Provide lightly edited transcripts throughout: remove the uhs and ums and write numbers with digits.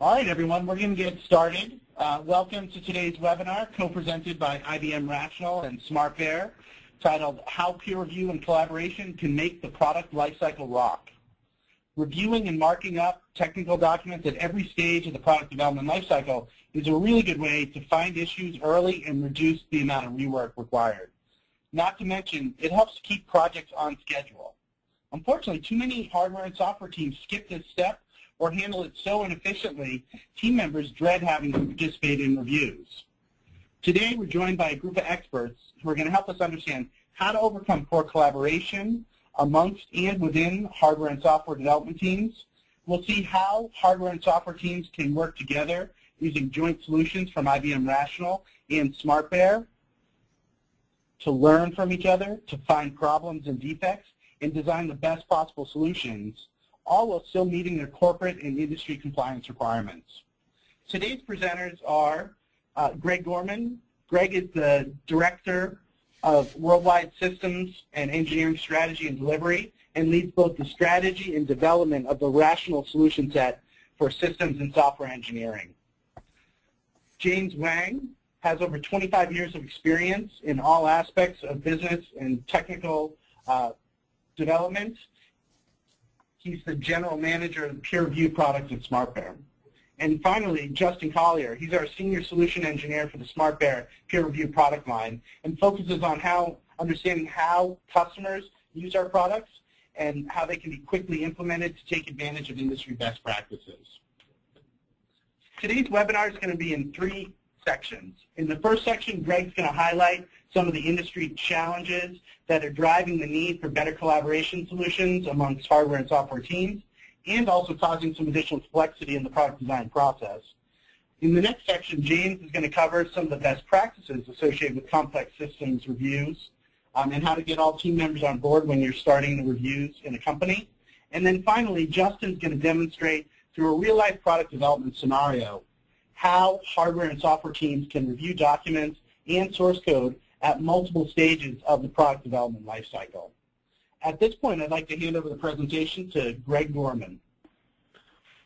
All right, everyone, we're going to get started. Welcome to today's webinar, co-presented by IBM Rational and SmartBear, titled How Peer Review and Collaboration Can Make the Product Lifecycle Rock. Reviewing and marking up technical documents at every stage of the product development lifecycle is a really good way to find issues early and reduce the amount of rework required. Not to mention, it helps to keep projects on schedule. Unfortunately, too many hardware and software teams skip this step or handle it so inefficiently, team members dread having to participate in reviews. Today, we're joined by a group of experts who are going to help us understand how to overcome poor collaboration amongst and within hardware and software development teams. We'll see how hardware and software teams can work together using joint solutions from IBM Rational and SmartBear to learn from each other, to find problems and defects, and design the best possible solutions, all while still meeting their corporate and industry compliance requirements. Today's presenters are Greg Gorman. Greg is the Director of Worldwide Systems and Engineering Strategy and Delivery and leads both the strategy and development of the Rational solution set for systems and software engineering. James Wang has over 25 years of experience in all aspects of business and technical development. He's the General Manager of the Peer Review product at SmartBear. And finally, Justin Collier. He's our Senior Solution Engineer for the SmartBear Peer Review product line and focuses on understanding how customers use our products and how they can be quickly implemented to take advantage of industry best practices. Today's webinar is going to be in 3 sections. In the first section, Greg's going to highlight some of the industry challenges that are driving the need for better collaboration solutions amongst hardware and software teams, and also causing some additional complexity in the product design process. In the next section, James is going to cover some of the best practices associated with complex systems reviews and how to get all team members on board when you're starting the reviews in a company. And then finally, Justin's going to demonstrate through a real-life product development scenario how hardware and software teams can review documents and source code at multiple stages of the product development lifecycle. At this point, I'd like to hand over the presentation to Greg Gorman.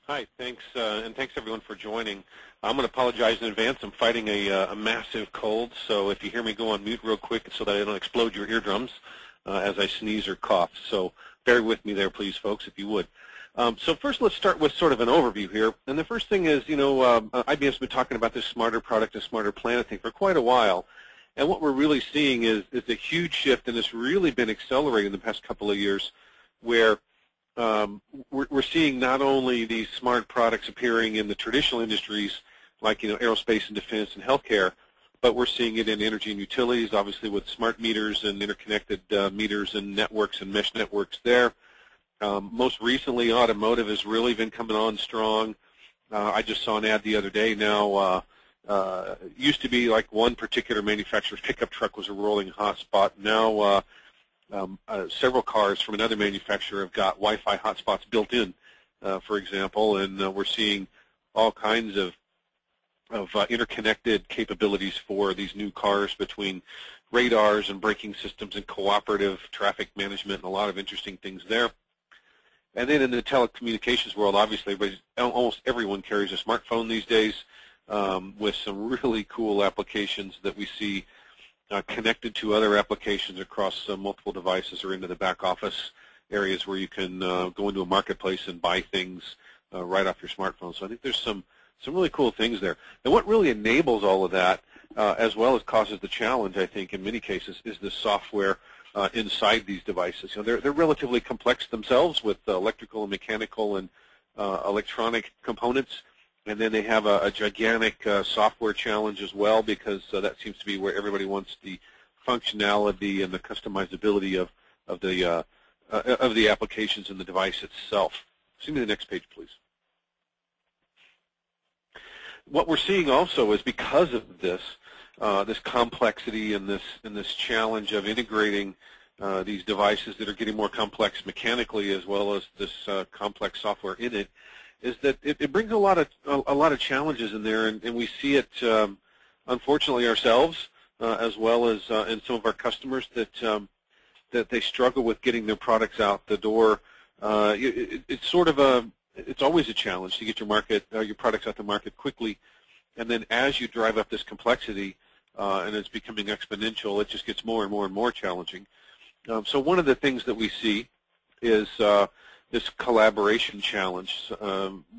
Hi, thanks, and thanks everyone for joining. I'm going to apologize in advance. I'm fighting a massive cold, so if you hear me go on mute real quick so that I don't explode your eardrums as I sneeze or cough. So bear with me there, please, folks, if you would. So first, let's start with sort of an overview here. And the first thing is, IBM's been talking about this smarter product and smarter planet thing for quite a while. And what we're really seeing is a huge shift, and it's really been accelerating in the past couple of years, where we're seeing not only these smart products appearing in the traditional industries like aerospace and defense and healthcare, but we're seeing it in energy and utilities, obviously with smart meters and interconnected meters and networks and mesh networks there. Most recently, automotive has really been coming on strong. I just saw an ad the other day now. Used to be like one particular manufacturer's pickup truck was a rolling hotspot. Now several cars from another manufacturer have got Wi-Fi hotspots built in, for example, and we're seeing all kinds of interconnected capabilities for these new cars between radars and braking systems and cooperative traffic management and a lot of interesting things there. And then in the telecommunications world, obviously, almost everyone carries a smartphone these days with some really cool applications that we see connected to other applications across multiple devices or into the back office areas where you can go into a marketplace and buy things right off your smartphone. So I think there's some really cool things there. And what really enables all of that, as well as causes the challenge, I think, in many cases, is the software inside these devices. They're relatively complex themselves with electrical and mechanical and electronic components, and then they have a gigantic software challenge as well, because that seems to be where everybody wants the functionality and the customizability of the applications in the device itself. See me the next page, please. What we're seeing also is because of this complexity and this challenge of integrating these devices that are getting more complex mechanically, as well as this complex software in it, is that it brings a lot of challenges in there, and we see it unfortunately ourselves, as well as in some of our customers, that they struggle with getting their products out the door. It's sort of it's always a challenge to get your products out to market quickly. And then as you drive up this complexity and it's becoming exponential, it just gets more and more and more challenging. So one of the things that we see is this collaboration challenge.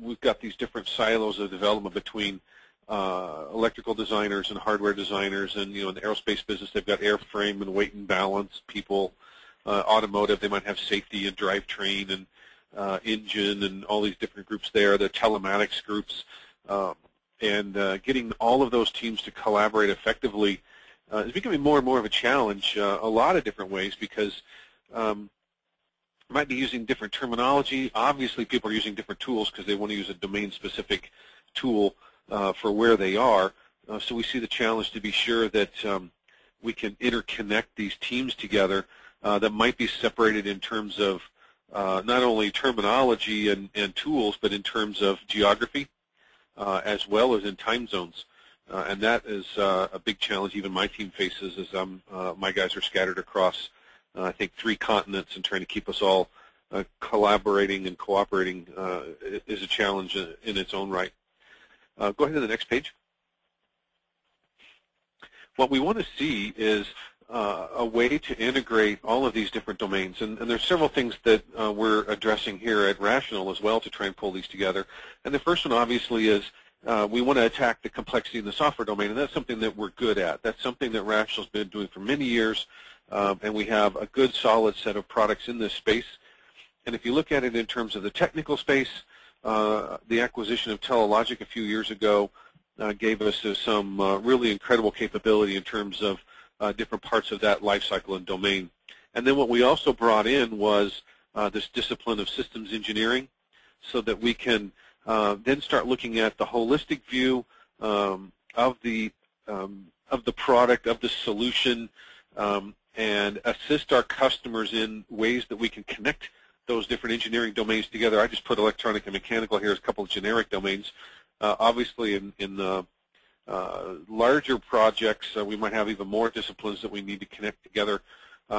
We've got these different silos of development between electrical designers and hardware designers, and in the aerospace business they've got airframe and weight and balance people. Automotive, they might have safety and drivetrain and engine and all these different groups there. The telematics groups, and getting all of those teams to collaborate effectively is becoming more and more of a challenge. A lot of different ways, because might be using different terminology. Obviously, people are using different tools because they want to use a domain-specific tool for where they are. So we see the challenge to be sure that we can interconnect these teams together that might be separated in terms of not only terminology and tools, but in terms of geography as well as in time zones. And that is a big challenge even my team faces, as my guys are scattered across I think 3 continents, and trying to keep us all collaborating and cooperating is a challenge in its own right. Go ahead to the next page. What we want to see is a way to integrate all of these different domains, and there's several things that we're addressing here at Rational as well to try and pull these together. And the first one obviously is we want to attack the complexity in the software domain, and that's something that we're good at. That's something that Rational's been doing for many years. And we have a good solid set of products in this space. And if you look at it in terms of the technical space, the acquisition of Telelogic a few years ago gave us some really incredible capability in terms of different parts of that lifecycle and domain. And then what we also brought in was this discipline of systems engineering, so that we can then start looking at the holistic view of the product, of the solution, and assist our customers in ways that we can connect those different engineering domains together. I just put electronic and mechanical here as a couple of generic domains. Obviously, in the larger projects, we might have even more disciplines that we need to connect together.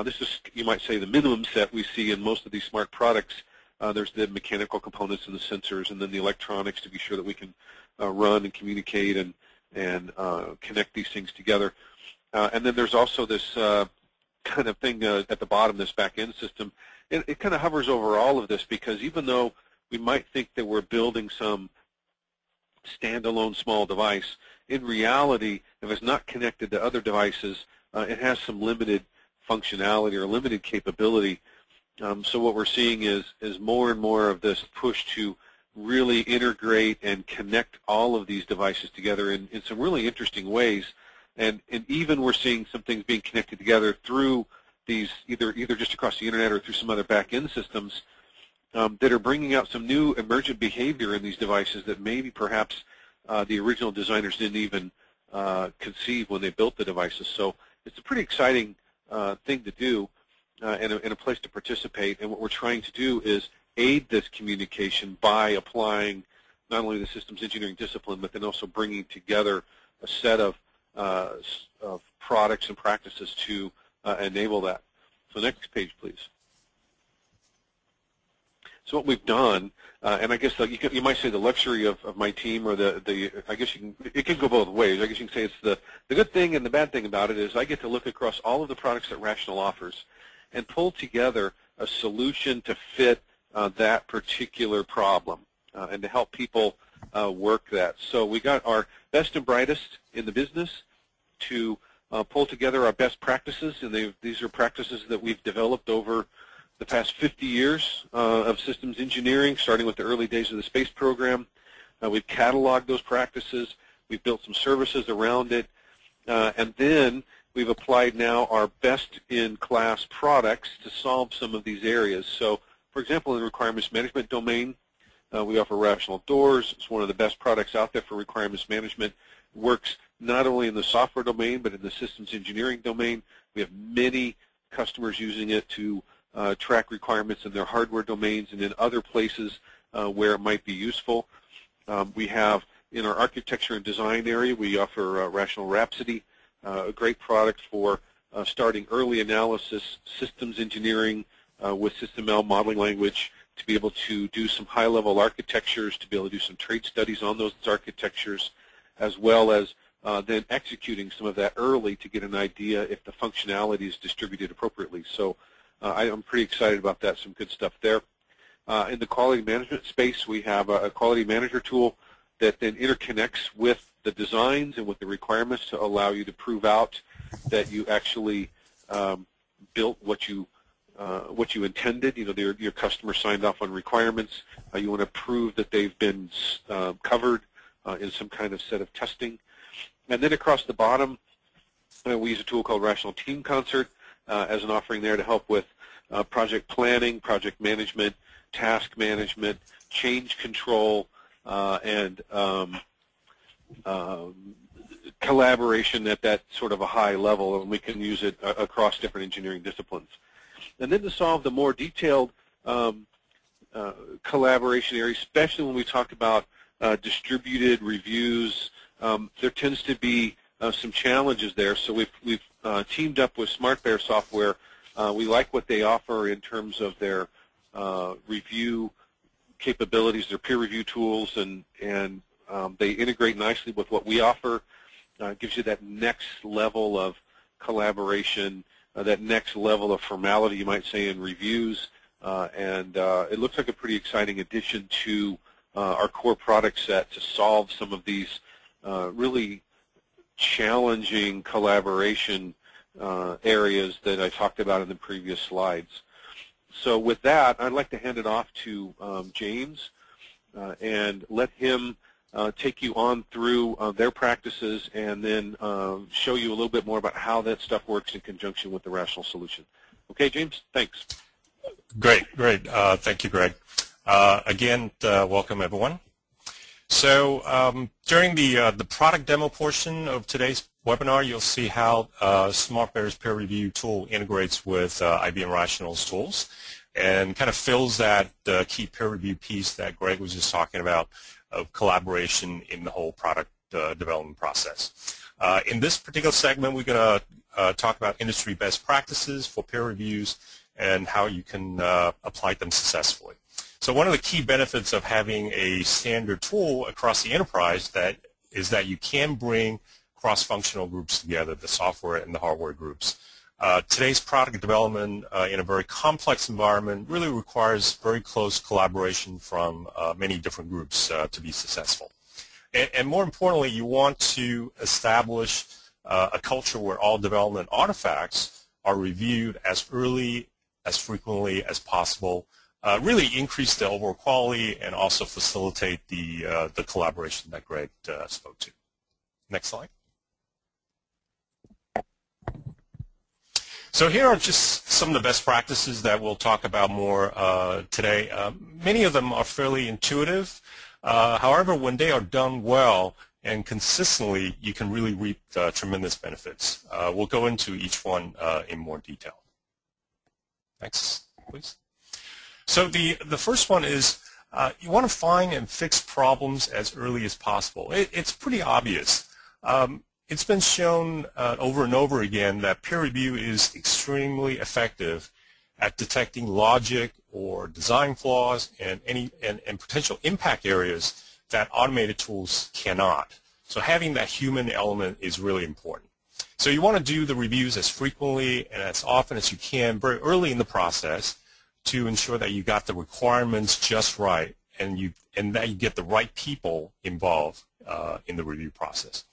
This is, you might say, the minimum set we see in most of these smart products. There's the mechanical components and the sensors, and then the electronics to be sure that we can run and communicate and connect these things together. And then there's also this kind of thing at the bottom, this back-end system. It kind of hovers over all of this, because even though we might think that we're building some standalone small device, in reality, if it's not connected to other devices, it has some limited functionality or limited capability. So what we're seeing is more and more of this push to really integrate and connect all of these devices together in some really interesting ways. And even we're seeing some things being connected together through these, either just across the internet or through some other back-end systems that are bringing out some new emergent behavior in these devices that maybe perhaps the original designers didn't even conceive when they built the devices. So it's a pretty exciting thing to do and a place to participate. And what we're trying to do is aid this communication by applying not only the systems engineering discipline, but then also bringing together a set of products and practices to enable that. So next page, please. So what we've done, and I guess you might say the luxury of my team, or I guess it can go both ways. I guess you can say it's the good thing and the bad thing about it is I get to look across all of the products that Rational offers and pull together a solution to fit that particular problem and to help people work that. So we got our best and brightest in the business to pull together our best practices, and these are practices that we've developed over the past 50 years of systems engineering, starting with the early days of the space program. We've cataloged those practices. We've built some services around it. And then we've applied now our best-in-class products to solve some of these areas. So, for example, in the requirements management domain, we offer Rational Doors. It's one of the best products out there for requirements management. It works not only in the software domain, but in the systems engineering domain. We have many customers using it to track requirements in their hardware domains and in other places where it might be useful. We have, in our architecture and design area, we offer Rational Rhapsody, a great product for starting early analysis, systems engineering with SysML modeling language to be able to do some high-level architectures, to be able to do some trait studies on those architectures, as well as then executing some of that early to get an idea if the functionality is distributed appropriately. So I'm pretty excited about that, some good stuff there. In the quality management space, we have a quality manager tool that then interconnects with the designs and with the requirements to allow you to prove out that you actually built what you intended. You know, your customer signed off on requirements. You want to prove that they've been covered in some kind of set of testing. And then across the bottom, we use a tool called Rational Team Concert as an offering there to help with project planning, project management, task management, change control, and collaboration at that sort of a high level, and we can use it across different engineering disciplines. And then to solve the more detailed collaboration areas, especially when we talk about distributed reviews, there tends to be some challenges there. So we've teamed up with SmartBear software. We like what they offer in terms of their review capabilities, their peer review tools, and they integrate nicely with what we offer. Gives you that next level of collaboration, that next level of formality, you might say, in reviews, and it looks like a pretty exciting addition to our core product set to solve some of these really challenging collaboration areas that I talked about in the previous slides. So with that, I'd like to hand it off to James and let him take you on through their practices and then show you a little bit more about how that stuff works in conjunction with the Rational solution. Okay, James, thanks. Great. Thank you, Greg. Again, welcome everyone. So during the product demo portion of today's webinar, you'll see how SmartBear's peer review tool integrates with IBM Rational's tools and kind of fills that key peer review piece that Greg was just talking about of collaboration in the whole product development process. In this particular segment, we're going to talk about industry best practices for peer reviews and how you can apply them successfully. So one of the key benefits of having a standard tool across the enterprise is that you can bring cross-functional groups together, the software and the hardware groups. Today's product development in a very complex environment really requires very close collaboration from many different groups to be successful. And more importantly, you want to establish a culture where all development artifacts are reviewed as early, as frequently as possible, really increase the overall quality and also facilitate the collaboration that Greg spoke to. Next slide. So here are just some of the best practices that we'll talk about more today. Many of them are fairly intuitive. However, when they are done well and consistently, you can really reap tremendous benefits. We'll go into each one in more detail. Next, please. So the first one is you want to find and fix problems as early as possible. It's pretty obvious. It's been shown over and over again that peer review is extremely effective at detecting logic or design flaws and potential impact areas that automated tools cannot. So having that human element is really important. So you want to do the reviews as frequently and as often as you can very early in the process to ensure that you got the requirements just right and that you get the right people involved in the review process.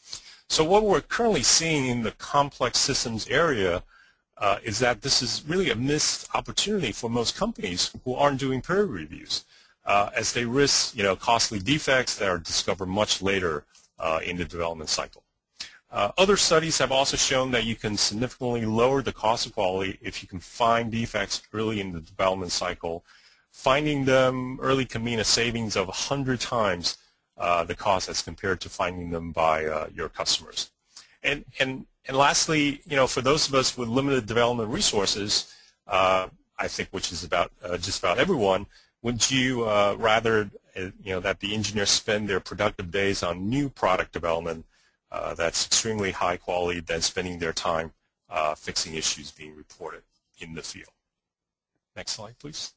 So what we're currently seeing in the complex systems area is that this is really a missed opportunity for most companies who aren't doing peer reviews, as they risk, costly defects that are discovered much later in the development cycle. Other studies have also shown that you can significantly lower the cost of quality if you can find defects early in the development cycle. Finding them early can mean a savings of 100 times the cost as compared to finding them by your customers. And lastly, for those of us with limited development resources, I think which is about just about everyone, would you rather that the engineers spend their productive days on new product development that's extremely high quality than spending their time fixing issues being reported in the field? Next slide, please.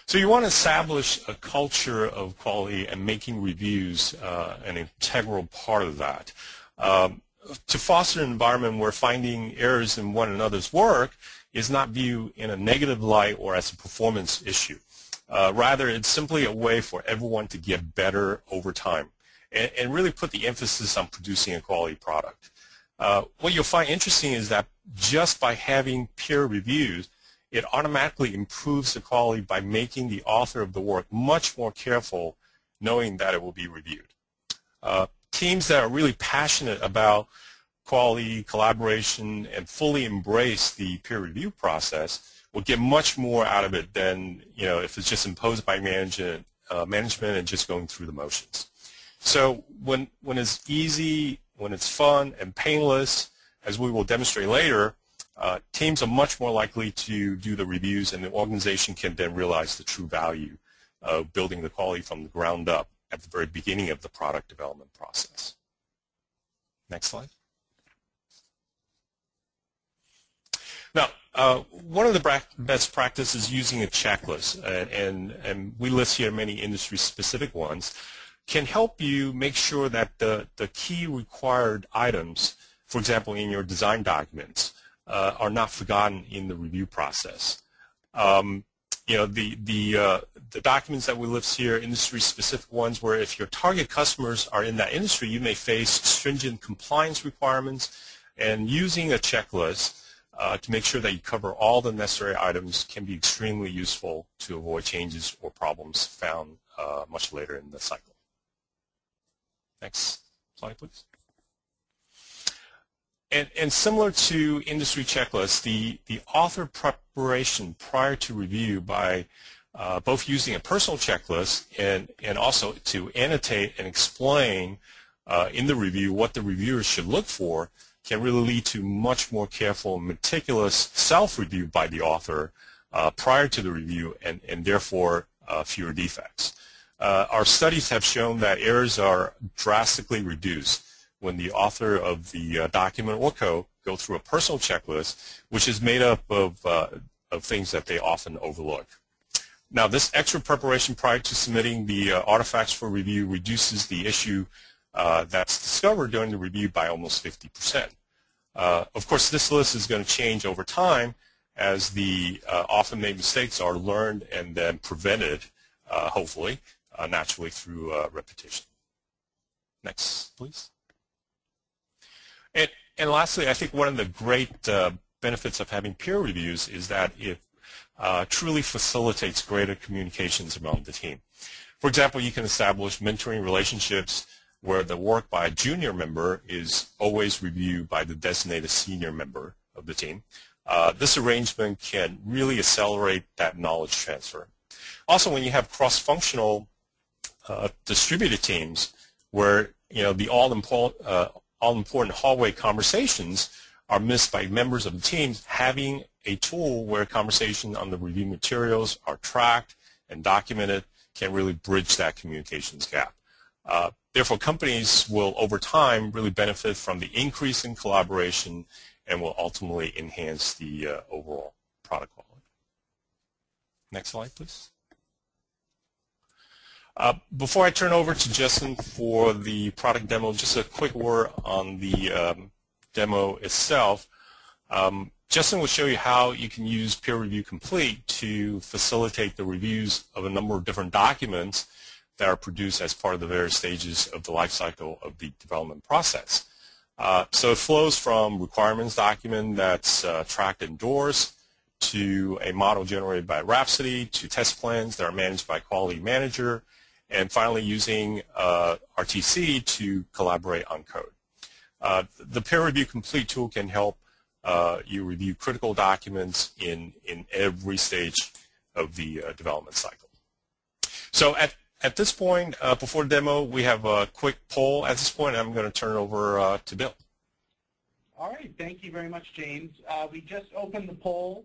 So you want to establish a culture of quality and making reviews an integral part of that. To foster an environment where finding errors in one another's work is not viewed in a negative light or as a performance issue. Rather, it's simply a way for everyone to get better over time and really put the emphasis on producing a quality product. What you'll find interesting is that just by having peer reviews, it automatically improves the quality by making the author of the work much more careful, knowing that it will be reviewed. Teams that are really passionate about quality, collaboration, and fully embrace the peer review process will get much more out of it than if it's just imposed by management and just going through the motions. So when it's easy, when it's fun and painless, as we will demonstrate later, teams are much more likely to do the reviews, and the organization can then realize the true value of building the quality from the ground up at the very beginning of the product development process. Next slide. Now, one of the best practices is using a checklist, and we list here many industry-specific ones, can help you make sure that the key required items, for example, in your design documents, are not forgotten in the review process. The documents that we list here, industry-specific ones, where if your target customers are in that industry, you may face stringent compliance requirements, and using a checklist to make sure that you cover all the necessary items can be extremely useful to avoid changes or problems found much later in the cycle. Next slide, please. And similar to industry checklists, the author preparation prior to review by both using a personal checklist and also to annotate and explain in the review what the reviewers should look for can really lead to much more careful and meticulous self-review by the author prior to the review and therefore fewer defects. Our studies have shown that errors are drastically reduced when the author of the document or code go through a personal checklist, which is made up of things that they often overlook. Now, this extra preparation prior to submitting the artifacts for review reduces the issue that's discovered during the review by almost 50%. Of course, this list is going to change over time as the often made mistakes are learned and then prevented, hopefully, naturally through repetition. Next, please. And lastly, I think one of the great benefits of having peer reviews is that it truly facilitates greater communications among the team. For example, you can establish mentoring relationships where the work by a junior member is always reviewed by the designated senior member of the team. This arrangement can really accelerate that knowledge transfer. Also, when you have cross-functional distributed teams where the all-important hallway conversations are missed by members of the team, having a tool where conversations on the review materials are tracked and documented can really bridge that communications gap. Therefore, companies will, over time, really benefit from the increase in collaboration and will ultimately enhance the overall product quality. Next slide, please. Before I turn over to Justin for the product demo, just a quick word on the demo itself. Justin will show you how you can use Peer Review Complete to facilitate the reviews of a number of different documents that are produced as part of the various stages of the life cycle of the development process. So it flows from requirements document that's tracked and endorsed, to a model generated by Rhapsody, to test plans that are managed by Quality Manager, and finally using RTC to collaborate on code. The Peer Review Complete tool can help you review critical documents in every stage of the development cycle. So at this point, before the demo, we have a quick poll. At this point, I'm going to turn it over to Bill. All right. Thank you very much, James. We just opened the poll.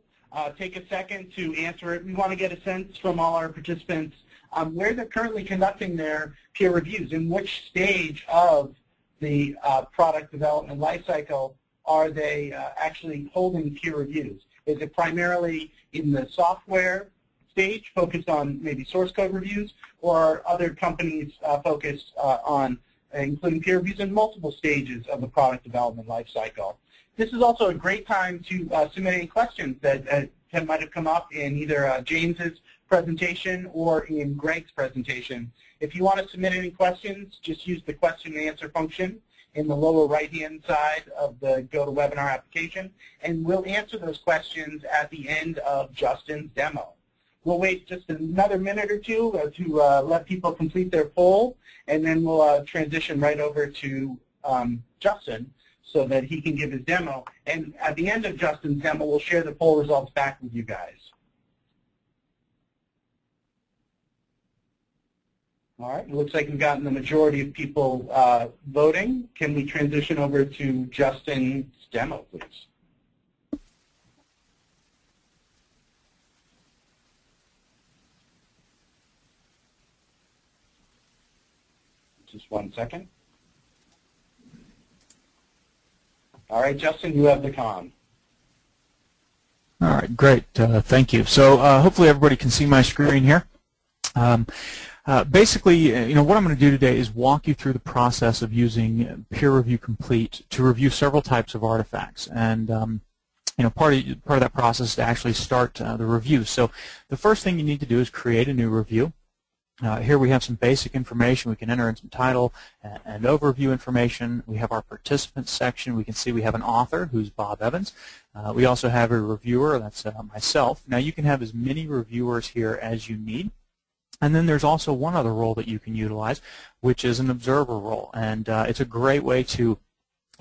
Take a second to answer it. We want to get a sense from all our participants where they're currently conducting their peer reviews. In which stage of the product development lifecycle are they actually holding peer reviews? Is it primarily in the software stage focused on maybe source code reviews, or are other companies focused on including peer reviews in multiple stages of the product development lifecycle? This is also a great time to submit any questions that might have come up in either James's presentation or in Greg's presentation. If you want to submit any questions, just use the question and answer function in the lower right-hand side of the GoToWebinar application, and we'll answer those questions at the end of Justin's demo. We'll wait just another minute or two to let people complete their poll, and then we'll transition right over to Justin so that he can give his demo. And at the end of Justin's demo, we'll share the poll results back with you guys. All right, it looks like we've gotten the majority of people voting. Can we transition over to Justin's demo, please? Just 1 second. All right, Justin, you have the con. All right, great. Thank you. So hopefully everybody can see my screen here. Basically, what I'm going to do today is walk you through the process of using Peer Review Complete to review several types of artifacts. And part of that process is to actually start the review. So the first thing you need to do is create a new review. Here we have some basic information. We can enter in some title and overview information. We have our participants section. We can see we have an author, who's Bob Evans. We also have a reviewer, that's myself. Now you can have as many reviewers here as you need. And then there's also one other role that you can utilize, which is an observer role. And it's a great way to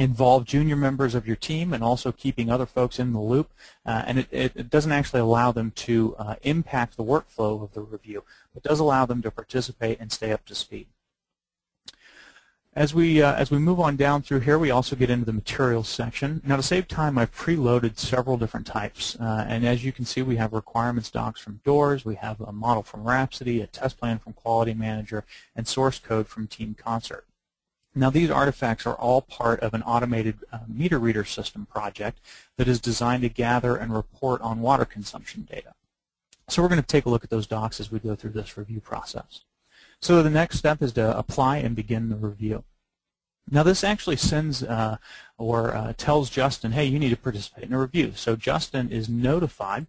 involve junior members of your team and also keeping other folks in the loop. And it doesn't actually allow them to impact the workflow of the review. It does allow them to participate and stay up to speed. As we move on down through here, we also get into the materials section. Now, to save time, I've preloaded several different types. And as you can see, we have requirements docs from Doors, we have a model from Rhapsody, a test plan from Quality Manager, and source code from Team Concert. Now, these artifacts are all part of an automated meter reader system project that is designed to gather and report on water consumption data. So we're going to take a look at those docs as we go through this review process. So the next step is to apply and begin the review. Now this actually sends or tells Justin, hey, you need to participate in a review. So Justin is notified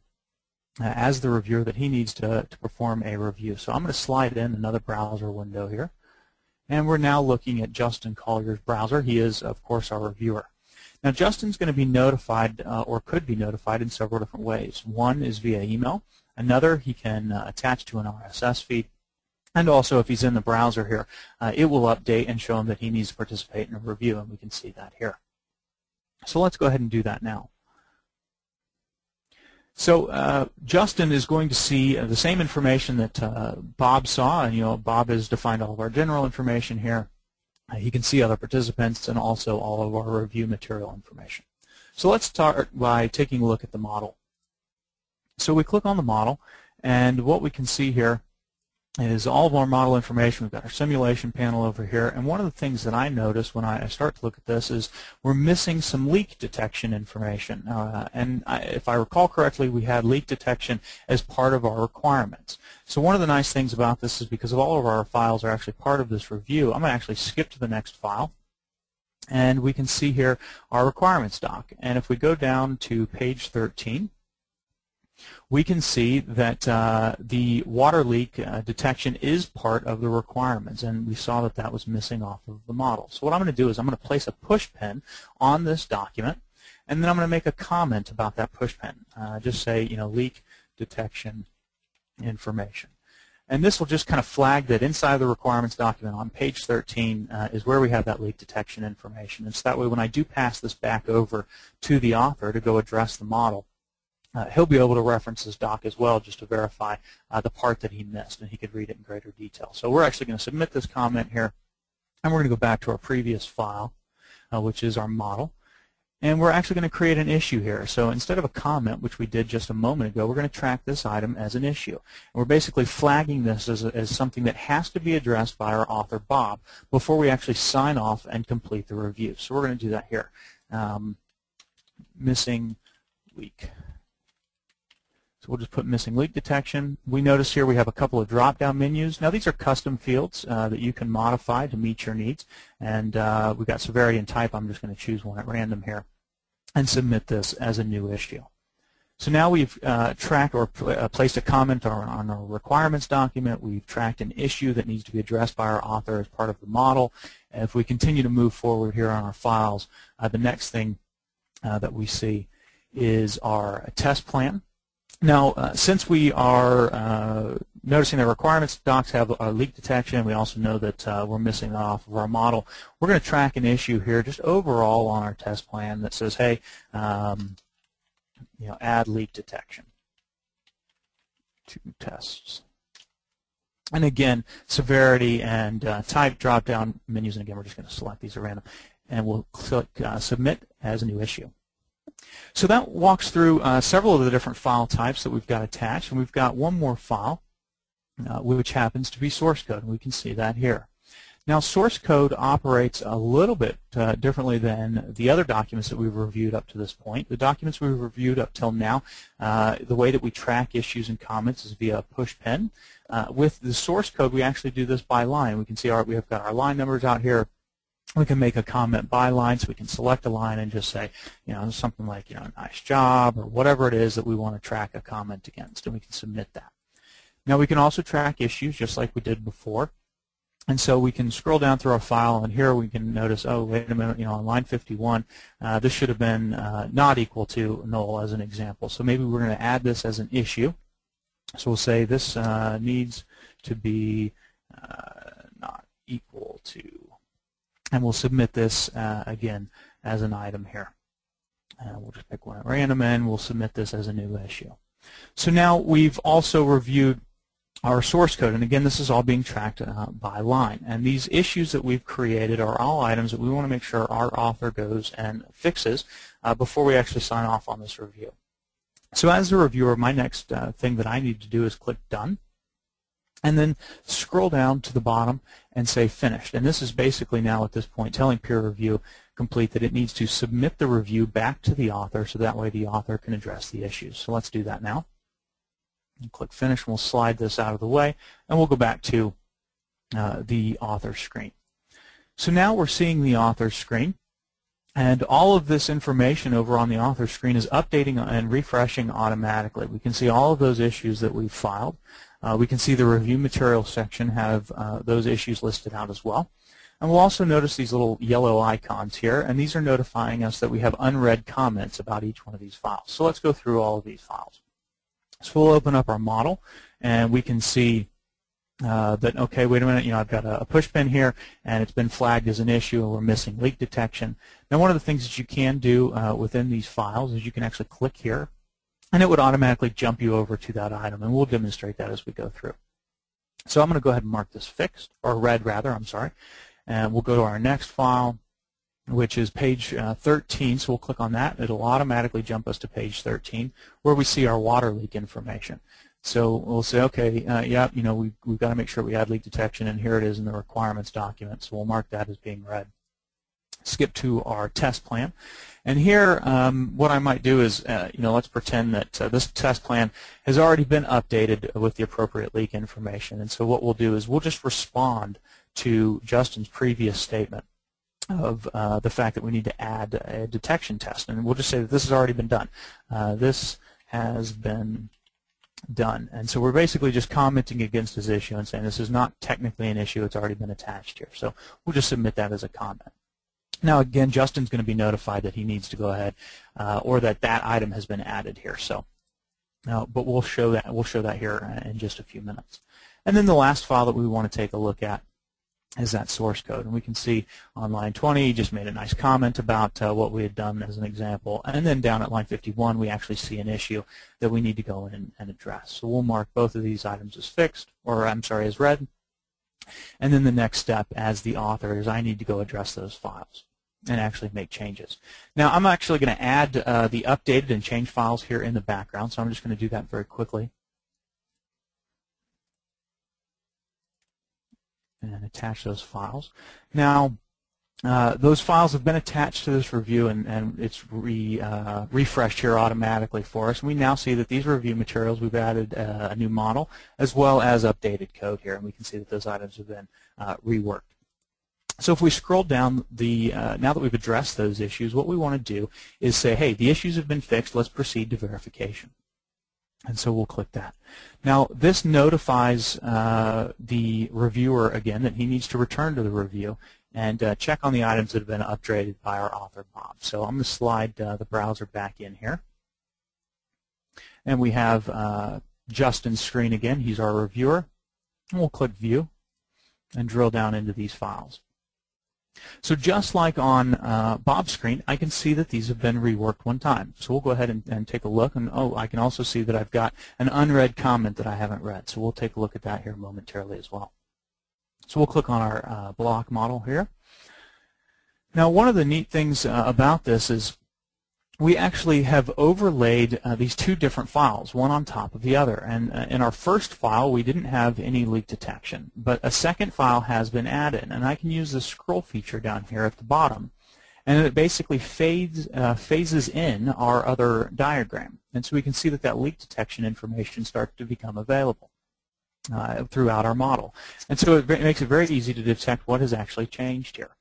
as the reviewer that he needs to perform a review. So I'm going to slide in another browser window here. And we're now looking at Justin Collier's browser. He is, of course, our reviewer. Now Justin's going to be notified or could be notified in several different ways. One is via email. Another, he can attach to an RSS feed. And also, if he's in the browser here, it will update and show him that he needs to participate in a review, and we can see that here. So let's go ahead and do that now. So Justin is going to see the same information that Bob saw, and Bob has defined all of our general information here. He can see other participants and also all of our review material information. So let's start by taking a look at the model. So we click on the model, and what we can see here is all of our model information. We've got our simulation panel over here, and one of the things that I notice when I start to look at this is we're missing some leak detection information. If I recall correctly, we had leak detection as part of our requirements. So one of the nice things about this is because all of our files are actually part of this review, I'm going to actually skip to the next file, and we can see here our requirements doc. And if we go down to page 13, we can see that the water leak detection is part of the requirements, and we saw that that was missing off of the model. So what I'm going to do is I'm going to place a push pin on this document, and then I'm going to make a comment about that push pin. Just say, leak detection information. And this will just kind of flag that inside the requirements document on page 13 is where we have that leak detection information. And so that way when I do pass this back over to the author to go address the model, he'll be able to reference this doc as well just to verify the part that he missed, and he could read it in greater detail. So we're actually going to submit this comment here, and we're going to go back to our previous file, which is our model. And we're actually going to create an issue here. So instead of a comment, which we did just a moment ago, we're going to track this item as an issue. And we're basically flagging this as something that has to be addressed by our author, Bob, before we actually sign off and complete the review. So we're going to do that here. Missing leak So we'll just put missing leak detection. We notice here we have a couple of drop-down menus. Now these are custom fields that you can modify to meet your needs. And we've got severity and type. I'm just going to choose one at random here and submit this as a new issue. So now we've tracked or placed a comment on our requirements document. We've tracked an issue that needs to be addressed by our author as part of the model. And if we continue to move forward here on our files, the next thing that we see is our test plan. Now, since we are noticing the requirements docs have leak detection, we also know that we're missing that off of our model, we're going to track an issue here just overall on our test plan that says, hey, add leak detection to tests. And again, severity and type drop-down menus, and again, we're just going to select these at random, and we'll click Submit as a new issue. So that walks through several of the different file types that we've got attached, and we've got one more file, which happens to be source code, and we can see that here. Now, source code operates a little bit differently than the other documents that we've reviewed up to this point. The documents we've reviewed up till now, the way that we track issues and comments is via push pin. With the source code, we actually do this by line. We can see we have got our line numbers out here. We can make a comment by line, so we can select a line and just say, something like, nice job, or whatever it is that we want to track a comment against, and we can submit that. Now, we can also track issues just like we did before. And so we can scroll down through our file, and here we can notice, oh, wait a minute, on line 51, this should have been not equal to null as an example. So maybe we're going to add this as an issue. So we'll say this needs to be not equal to, and we'll submit this again as an item here. We'll just pick one at random, and we'll submit this as a new issue. So now we've also reviewed our source code, and again, this is all being tracked by line. And these issues that we've created are all items that we want to make sure our author goes and fixes before we actually sign off on this review. So as a reviewer, my next thing that I need to do is click Done, and then scroll down to the bottom and say Finished. And this is basically now at this point telling peer review complete that it needs to submit the review back to the author, so that way the author can address the issues. So let's do that now. And click Finish, and we'll slide this out of the way, and we'll go back to the author screen. So now we're seeing the author screen, and all of this information over on the author screen is updating and refreshing automatically. We can see all of those issues that we've filed. We can see the review material section have those issues listed out as well. And we'll also notice these little yellow icons here, and these are notifying us that we have unread comments about each one of these files. So let's go through all of these files. So we'll open up our model, and we can see that, okay, wait a minute, I've got a push pin here, and it's been flagged as an issue, and we're missing leak detection. Now, one of the things that you can do within these files is you can actually click here, and it would automatically jump you over to that item, and we'll demonstrate that as we go through. So I'm going to go ahead and mark this fixed, or red rather, I'm sorry, and we'll go to our next file, which is page 13, so we'll click on that. It'll automatically jump us to page 13, where we see our water leak information. So we'll say, okay, yeah, we've got to make sure we add leak detection, and here it is in the requirements document, so we'll mark that as being read. Skip to our test plan, and here what I might do is, let's pretend that this test plan has already been updated with the appropriate leak information, and so what we'll do is we'll just respond to Justin's previous statement of the fact that we need to add a detection test, and we'll just say that this has already been done. This has been done, and so we're basically just commenting against his issue and saying this is not technically an issue, it's already been attached here. So we'll just submit that as a comment. Now again, Justin's going to be notified that he needs to go ahead or that that item has been added here. So, but we'll show that here in just a few minutes. And then the last file that we want to take a look at is that source code, and we can see on line 20 he just made a nice comment about what we had done as an example, and then down at line 51 we actually see an issue that we need to go in and address. So we'll mark both of these items as fixed, or I'm sorry, as read, and then the next step as the author is I need to go address those files and actually make changes. Now I'm actually going to add the updated and changed files here in the background, so I'm just going to do that very quickly and attach those files. Now, Those files have been attached to this review, and it's refreshed here automatically for us. And we now see that these review materials, we've added a new model as well as updated code here, and we can see that those items have been reworked. So if we scroll down, now that we've addressed those issues, what we want to do is say, hey, the issues have been fixed, let's proceed to verification. And so we'll click that. Now this notifies the reviewer again that he needs to return to the review and check on the items that have been updated by our author, Bob. So I'm going to slide the browser back in here. And we have Justin's screen again. He's our reviewer. And we'll click View and drill down into these files. So just like on Bob's screen, I can see that these have been reworked one time. So we'll go ahead and take a look. And oh, I can also see that I've got an unread comment that I haven't read. So we'll take a look at that here momentarily as well. So we'll click on our block model here. Now one of the neat things about this is we actually have overlaid these two different files, one on top of the other. And in our first file, we didn't have any leak detection, but a second file has been added. And I can use the scroll feature down here at the bottom, and it basically phases in our other diagram. And so we can see that that leak detection information starts to become available throughout our model. And so it makes it very easy to detect what has actually changed here.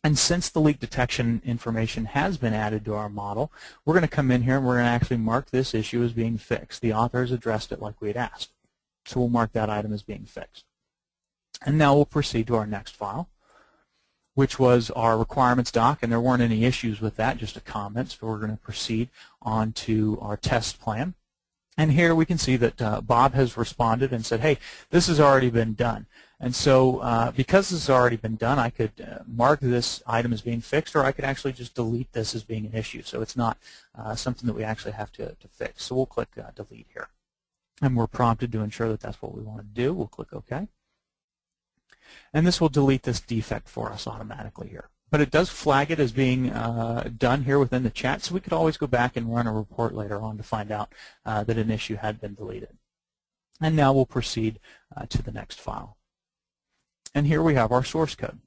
And since the leak detection information has been added to our model, we're going to come in here and we're going to actually mark this issue as being fixed. The author has addressed it like we had asked. So we'll mark that item as being fixed. And now we'll proceed to our next file, which was our requirements doc, and there weren't any issues with that, just a comment. So we're going to proceed on to our test plan. And here we can see that Bob has responded and said, hey, this has already been done. And so because this has already been done, I could mark this item as being fixed, or I could actually just delete this as being an issue. So it's not something that we actually have to fix. So we'll click delete here. And we're prompted to ensure that that's what we want to do. We'll click OK. And this will delete this defect for us automatically here. But it does flag it as being done here within the chat, so we could always go back and run a report later on to find out that an issue had been deleted. And now we'll proceed to the next file. And here we have our source code.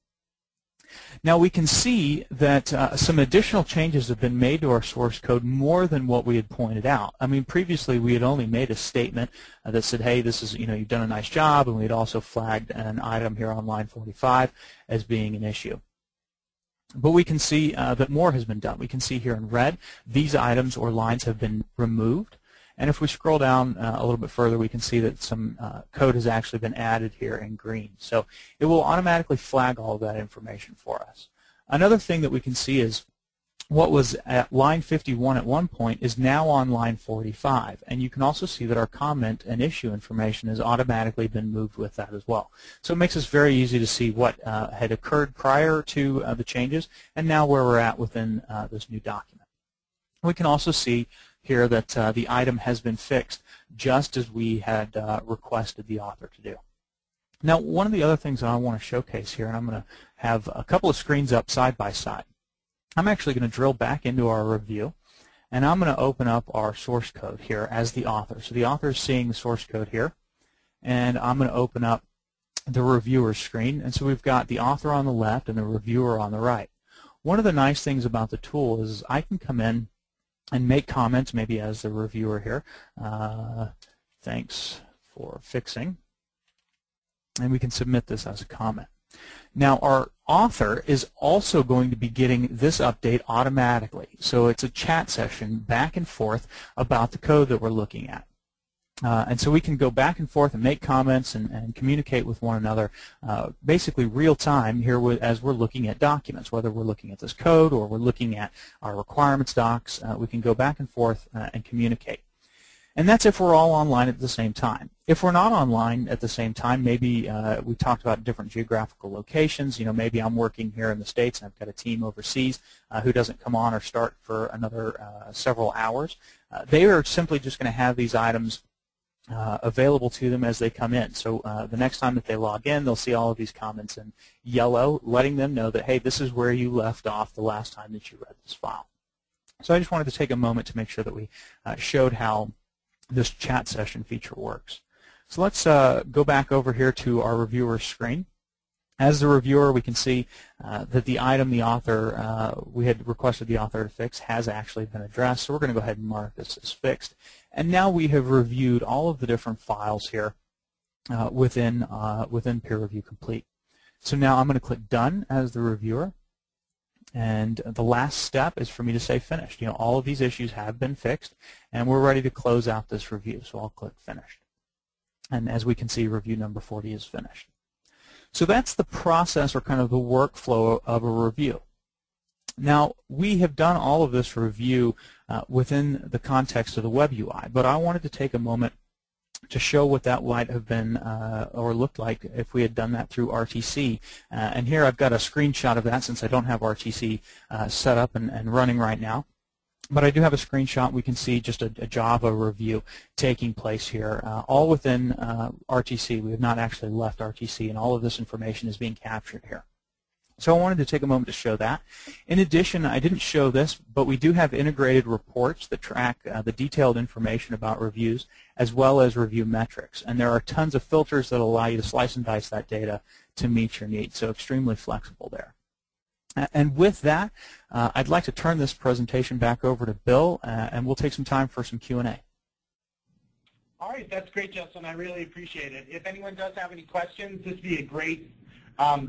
Now we can see that some additional changes have been made to our source code more than what we had pointed out. I mean, previously we had only made a statement that said, hey, this is, you've done a nice job, and we had also flagged an item here on line 45 as being an issue. But we can see that more has been done. We can see here in red, these items or lines have been removed. And if we scroll down a little bit further, we can see that some code has actually been added here in green. So it will automatically flag all of that information for us. Another thing that we can see is what was at line 51 at one point is now on line 45. And you can also see that our comment and issue information has automatically been moved with that as well. So it makes it very easy to see what had occurred prior to the changes and now where we're at within this new document. We can also see here that the item has been fixed just as we had requested the author to do. Now, one of the other things that I want to showcase here, and I'm going to have a couple of screens up side by side. I'm actually going to drill back into our review, and I'm going to open up our source code here as the author. So the author is seeing the source code here, and I'm going to open up the reviewer screen. And so we've got the author on the left and the reviewer on the right. One of the nice things about the tool is I can come in and make comments, maybe as the reviewer here. Thanks for fixing. And we can submit this as a comment. Now, our author is also going to be getting this update automatically. So it's a chat session back and forth about the code that we're looking at. And so we can go back and forth and make comments and communicate with one another basically real time here as we're looking at documents, whether we're looking at this code or we're looking at our requirements docs. We can go back and forth and communicate. And that's if we're all online at the same time. If we're not online at the same time, maybe we talked about different geographical locations. Maybe I'm working here in the States and I've got a team overseas who doesn't come on or start for another several hours. They are simply just going to have these items available to them as they come in. So the next time that they log in, they'll see all of these comments in yellow, letting them know that, hey, this is where you left off the last time that you read this file. So I just wanted to take a moment to make sure that we showed how this chat session feature works. So let's go back over here to our reviewer screen. As the reviewer, we can see that the item the author, we had requested the author to fix, has actually been addressed. So we're going to go ahead and mark this as fixed. And now we have reviewed all of the different files here within Peer Review Complete. So now I'm going to click Done as the reviewer. And the last step is for me to say Finished. All of these issues have been fixed, and we're ready to close out this review. So I'll click Finished. And as we can see, review number 40 is finished. So that's the process, or kind of the workflow of a review. Now, we have done all of this review within the context of the web UI, but I wanted to take a moment to show what that might have been or looked like if we had done that through RTC. And here I've got a screenshot of that, since I don't have RTC set up and running right now. But I do have a screenshot. We can see just a Java review taking place here, all within RTC. We have not actually left RTC, and all of this information is being captured here. So I wanted to take a moment to show that. In addition, I didn't show this, but we do have integrated reports that track the detailed information about reviews, as well as review metrics. And there are tons of filters that allow you to slice and dice that data to meet your needs, so extremely flexible there. And with that, I'd like to turn this presentation back over to Bill, and we'll take some time for some Q&A. All right, that's great, Justin. I really appreciate it. If anyone does have any questions, this would be a great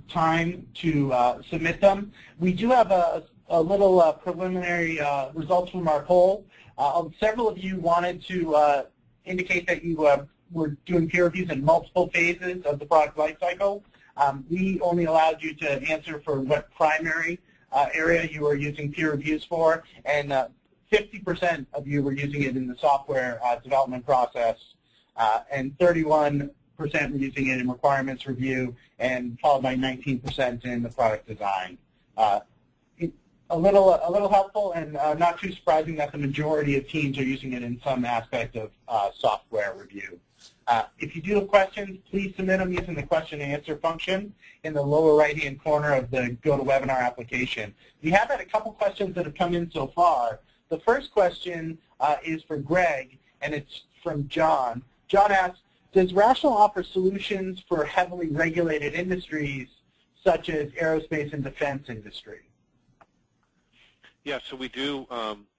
time to submit them. We do have a little preliminary results from our poll. Several of you wanted to indicate that you were doing peer reviews in multiple phases of the product lifecycle. We only allowed you to answer for what primary area you were using peer reviews for, and 50% of you were using it in the software development process, and 31% were using it in requirements review, and followed by 19% in the product design. A little helpful, and not too surprising that the majority of teams are using it in some aspect of software review. If you do have questions, please submit them using the question and answer function in the lower right-hand corner of the GoToWebinar application. We have had a couple questions that have come in so far. The first question is for Greg, and it's from John. John asks, does Rational offer solutions for heavily regulated industries such as aerospace and defense industry? Yeah, so we do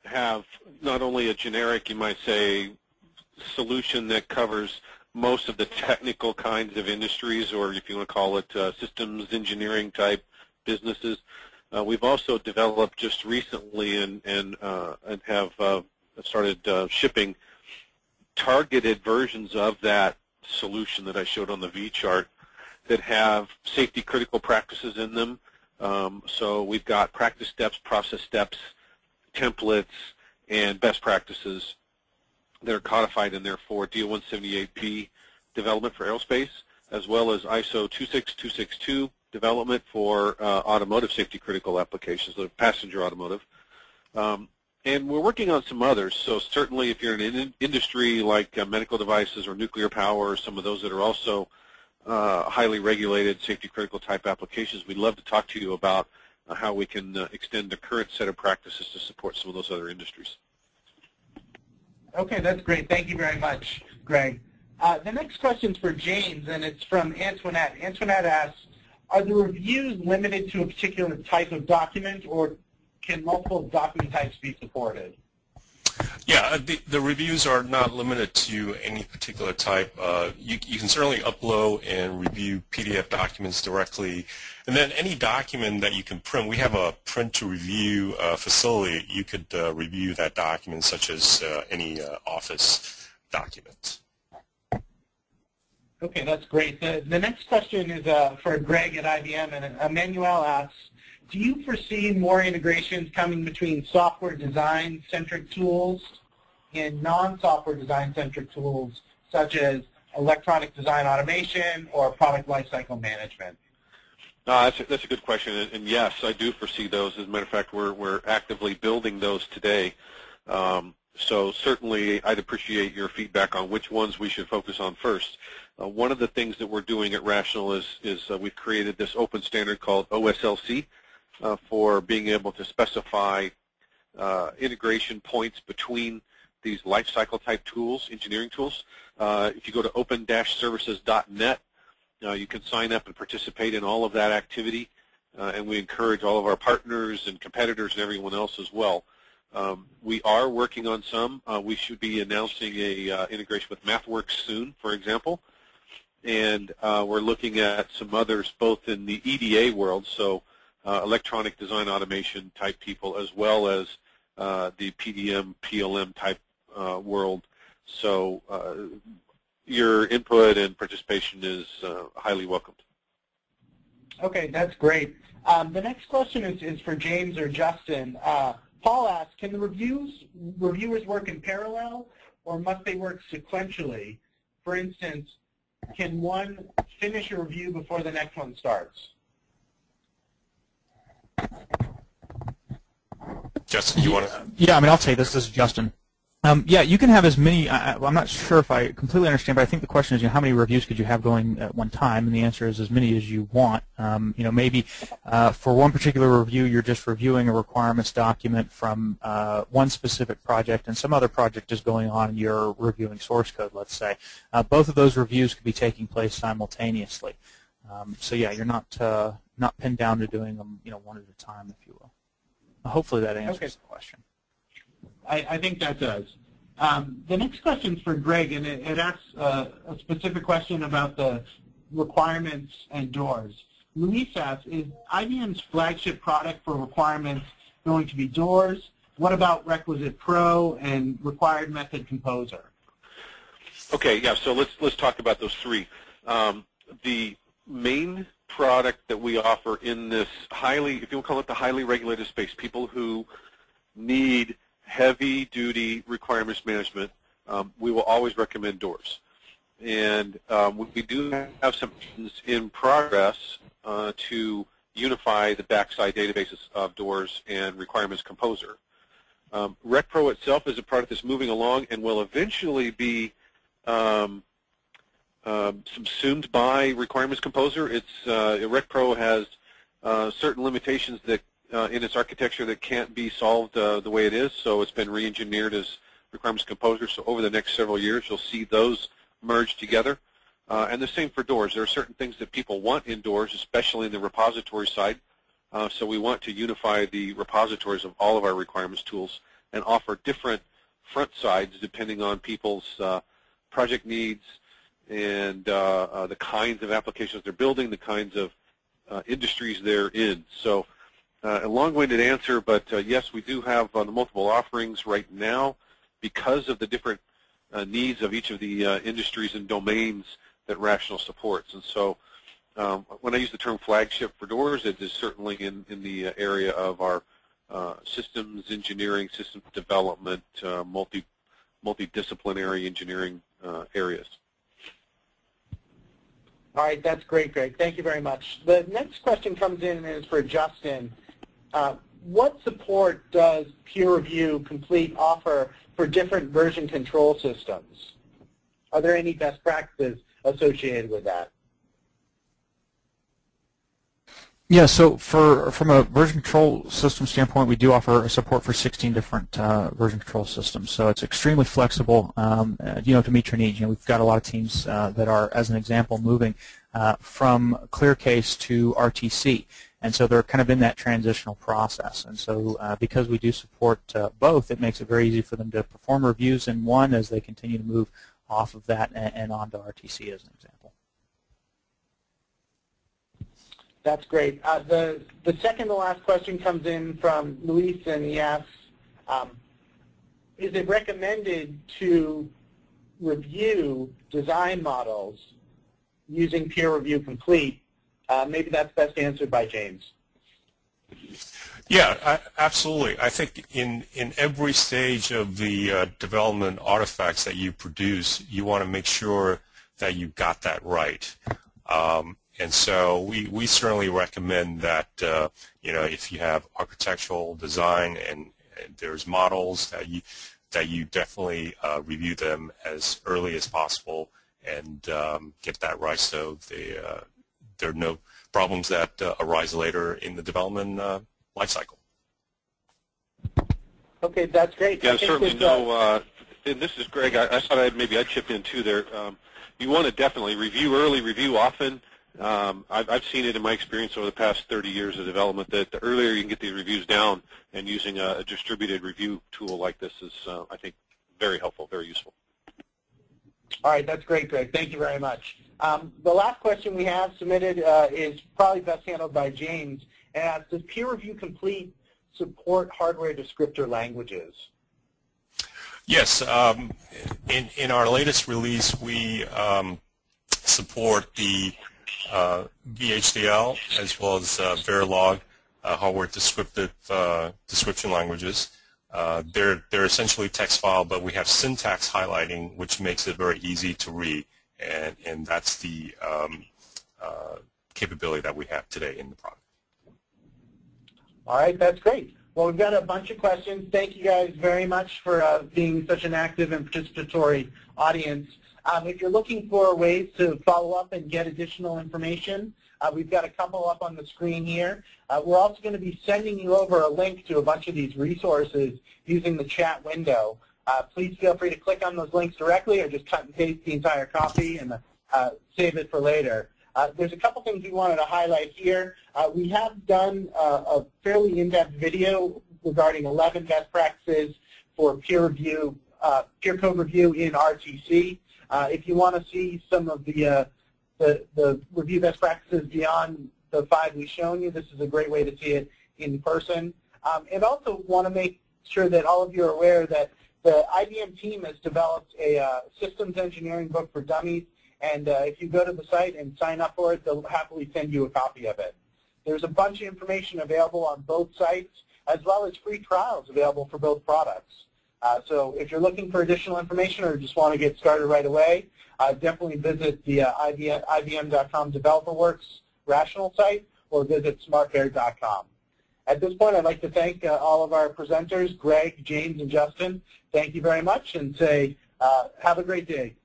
have not only a generic, you might say, solution that covers most of the technical kinds of industries, or if you want to call it systems engineering type businesses. We've also developed just recently and have started shipping targeted versions of that solution that I showed on the V chart that have safety critical practices in them. So we've got practice steps, process steps, templates, and best practices that are codified in there for DO 178B development for aerospace, as well as ISO 26262 development for automotive safety critical applications, so passenger automotive. And we're working on some others, so certainly if you're in an industry like medical devices or nuclear power or some of those that are also highly regulated safety critical type applications, we'd love to talk to you about how we can extend the current set of practices to support some of those other industries. Okay, that's great. Thank you very much, Greg. The next question is for James, and it's from Antoinette. Antoinette asks, are the reviews limited to a particular type of document, or can multiple document types be supported? Yeah, the reviews are not limited to any particular type. You can certainly upload and review PDF documents directly. And then any document that you can print, we have a print-to-review facility. You could review that document, such as any office document. Okay, that's great. The next question is for Greg at IBM, and Emmanuel asks, do you foresee more integrations coming between software design-centric tools and non-software design-centric tools, such as electronic design automation or product lifecycle management? That's a good question, and yes, I do foresee those. As a matter of fact, we're actively building those today. So certainly I'd appreciate your feedback on which ones we should focus on first. One of the things that we're doing at Rational is we've created this open standard called OSLC for being able to specify integration points between these lifecycle type tools, engineering tools. If you go to open-services.net, You can sign up and participate in all of that activity, and we encourage all of our partners and competitors and everyone else as well. We are working on some. We should be announcing a integration with MathWorks soon, for example, and we're looking at some others both in the EDA world, so electronic design automation type people, as well as the PDM, PLM type world. So your input and participation is highly welcomed. Okay, that's great. The next question is for James or Justin. Paul asks, can the reviewers work in parallel, or must they work sequentially? For instance, can one finish a review before the next one starts? Justin, you want to? Yeah, I mean, I'll say this. This is Justin. Yeah, you can have as many. I'm not sure if I completely understand, but I think the question is, how many reviews could you have going at one time? And the answer is as many as you want. Maybe for one particular review, you're just reviewing a requirements document from one specific project, and some other project is going on, and you're reviewing source code, let's say. Both of those reviews could be taking place simultaneously. So yeah, you're not pinned down to doing them, one at a time, if you will. Hopefully that answers the question. I think that does. The next question is for Greg, and it asks a specific question about the requirements and doors. Luis asks, is IBM's flagship product for requirements going to be doors? What about Requisite Pro and Required Method Composer? Okay, yeah, so let's talk about those three. The main product that we offer in this if you'll call it the highly regulated space, people who need heavy-duty requirements management, we will always recommend doors. And we do have some things in progress to unify the backside databases of doors and requirements composer. RecPro itself is a product that's moving along and will eventually be subsumed by requirements composer. RecPro has certain limitations that in its architecture that can't be solved the way it is, so it's been re-engineered as requirements composer. So over the next several years, you'll see those merge together. And the same for doors. There are certain things that people want in doors, especially in the repository side. So we want to unify the repositories of all of our requirements tools and offer different front sides depending on people's project needs and the kinds of applications they're building, the kinds of industries they're in. So a long-winded answer, but yes, we do have the multiple offerings right now because of the different needs of each of the industries and domains that Rational supports. And so when I use the term flagship for doors, it is certainly in the area of our systems engineering, systems development, multidisciplinary engineering areas. All right, that's great, Greg. Thank you very much. The next question comes in and is for Justin. What support does Peer Review Complete offer for different version control systems? Are there any best practices associated with that? Yeah, so from a version control system standpoint, we do offer support for 16 different version control systems. So it's extremely flexible, to meet your needs. We've got a lot of teams that are, as an example, moving from ClearCase to RTC. And so they're kind of in that transitional process. And so because we do support both, it makes it very easy for them to perform reviews in one as they continue to move off of that and onto RTC as an example. That's great. The second to last question comes in from Luis, and he asks, is it recommended to review design models using Peer Review Complete? Maybe that's best answered by James. Yeah, absolutely. I think in every stage of the development artifacts that you produce, you want to make sure that you got that right. And so we certainly recommend that, if you have architectural design and there's models that you definitely review them as early as possible and get that right, so there are no problems that arise later in the development lifecycle. Okay, that's great. Yeah, certainly no. And this is Greg. I thought maybe I'd chip in too there. You want to definitely review early, review often. I've seen it in my experience over the past 30 years of development that the earlier you can get these reviews down, and using a distributed review tool like this is, I think, very helpful, very useful. All right, that's great, Greg. Thank you very much. The last question we have submitted is probably best handled by James, and asks, does Peer Review Complete support hardware descriptor languages? Yes. In our latest release, we support the VHDL as well as Verilog hardware description languages. They're essentially text file, but we have syntax highlighting, which makes it very easy to read, and that's the capability that we have today in the product. All right, that's great. Well, we've got a bunch of questions. Thank you guys very much for being such an active and participatory audience. If you're looking for ways to follow up and get additional information, we've got a couple up on the screen here. We're also going to be sending you over a link to a bunch of these resources using the chat window. Please feel free to click on those links directly or just cut and paste the entire copy and save it for later. There's a couple things we wanted to highlight here. We have done a fairly in-depth video regarding 11 best practices for peer code review in RTC. If you want to see some of the review best practices beyond the 5 we've shown you, this is a great way to see it in person. And also want to make sure that all of you are aware that the IBM team has developed a systems engineering book for dummies, and if you go to the site and sign up for it, they'll happily send you a copy of it. There's a bunch of information available on both sites, as well as free trials available for both products. So if you're looking for additional information or just want to get started right away, definitely visit the IBM.com DeveloperWorks Rational site or visit SmartBear.com. At this point, I'd like to thank all of our presenters, Greg, James, and Justin. Thank you very much, and say have a great day.